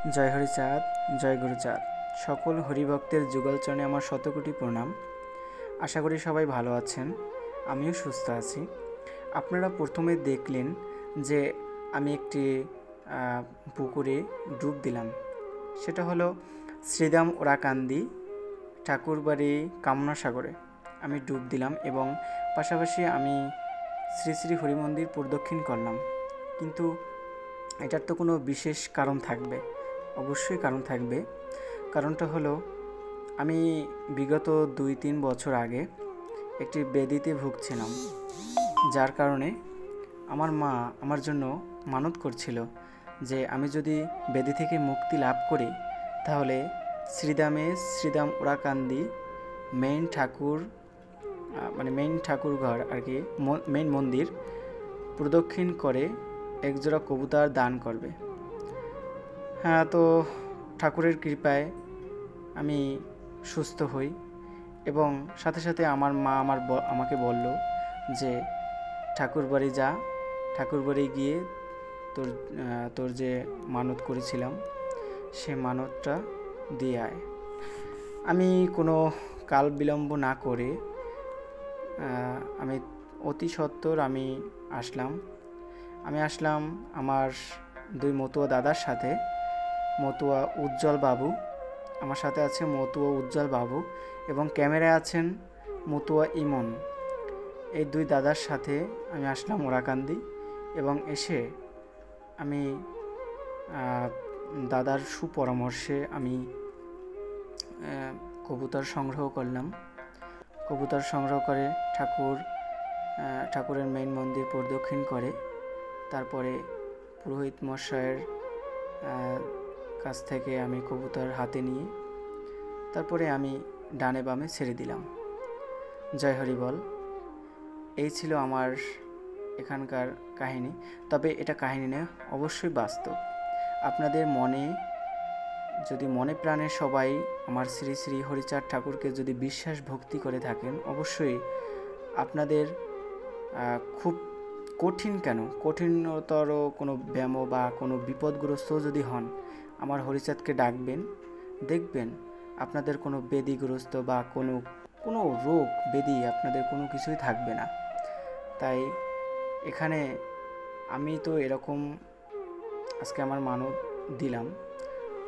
জয় হরিচাঁদ, জয় গুরুচাঁদ। সকল হরিভক্তের যুগলচরণে আমার শতকোটি প্রণাম। আশা করি সবাই ভালো আছেন, আমিও সুস্থ আছি। আপনারা প্রথমে দেখলেন যে আমি একটি পুকুরে ডুব দিলাম। সেটা হলো শ্রীদাম ওরাকান্দি ঠাকুরবাড়ি কামনাসাগরে আমি ডুব দিলাম এবং পাশাপাশি আমি শ্রী শ্রী হরিমন্দির প্রদক্ষিণ করলাম। কিন্তু এটার তো কোনো বিশেষ কারণ থাকবে, অবশ্যই কারণ থাকবে। কারণটা হলো আমি বিগত 2-3 বছর আগে একটি ব্যাধিতে ভুগছিলাম, যার কারণে আমার মা আমার জন্য মানত করছিল যে আমি যদি ব্যাধি থেকে মুক্তি লাভ করি তাহলে শ্রীদাম ওরাকান্দি মেইন ঠাকুরঘর আর কি, মেইন মন্দির প্রদক্ষিণ করে একজোড়া কবুতর দান করবে। হ্যাঁ, তো ঠাকুরের কৃপায় আমি সুস্থ হই এবং সাথে সাথে আমার মা আমাকে বলল যে ঠাকুরবাড়ি যা, ঠাকুরবাড়ি গিয়ে তোর যে মানত করেছিলাম সে মানতটা দিয়ে আয়। আমি কোনো কাল বিলম্ব না করে আমি অতি সত্বর আমি আসলাম আমার 2 মতুয়া দাদার সাথে। মতুয়া উজ্জ্বল বাবু আমার সাথে আছে, মতুয়া উজ্জ্বল বাবু, এবং ক্যামেরায় আছেন মতুয়া ইমন। এই 2 দাদার সাথে আমি আসলাম ওরাকান্দি এবং এসে আমি দাদার সুপরামর্শে আমি কবুতর সংগ্রহ করলাম। কবুতর সংগ্রহ করে ঠাকুরের মেইন মন্দির প্রদক্ষিণ করে তারপরে পুরোহিত মশাইয়ের কাছ থেকে আমি কবুতর হাতে নিয়ে তারপরে আমি ডানে বামে ছেড়ে দিলাম। জয় হরি বল। এই ছিল আমার এখানকার কাহিনী। তবে এটা কাহিনী নয়, অবশ্যই বাস্তব। আপনাদের যদি মনে প্রাণে সবাই আমার শ্রী শ্রী হরিচাঁদ ঠাকুরকে যদি বিশ্বাস ভক্তি করে থাকেন, অবশ্যই আপনাদের খুব কঠিনতর কোনো ব্যায়াম বা কোনো বিপদগ্রস্ত যদি হন, আমার হরিচাঁদকে ডাকবেন, দেখবেন আপনাদের কোনো ব্যাধিগ্রস্ত বা কোনো রোগ ব্যাধি আপনাদের কোনো কিছুই থাকবে না। তাই এখানে আমি তো এরকম আজকে আমার মানত দিলাম,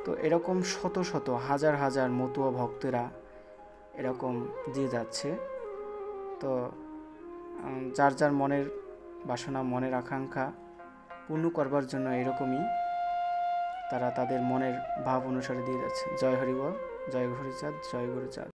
তো এরকম শত শত হাজার হাজার মতুয়া ভক্তরা এরকম দিয়ে যাচ্ছে। তো যার যার মনের বাসনা, মনের আকাঙ্ক্ষা পূর্ণ করবার জন্য এরকমই তারা তাদের মনের ভাব অনুসারে দিয়ে যাচ্ছে। জয় হরি বল, জয় হরিচাঁদ, জয় গুরুচাঁদ।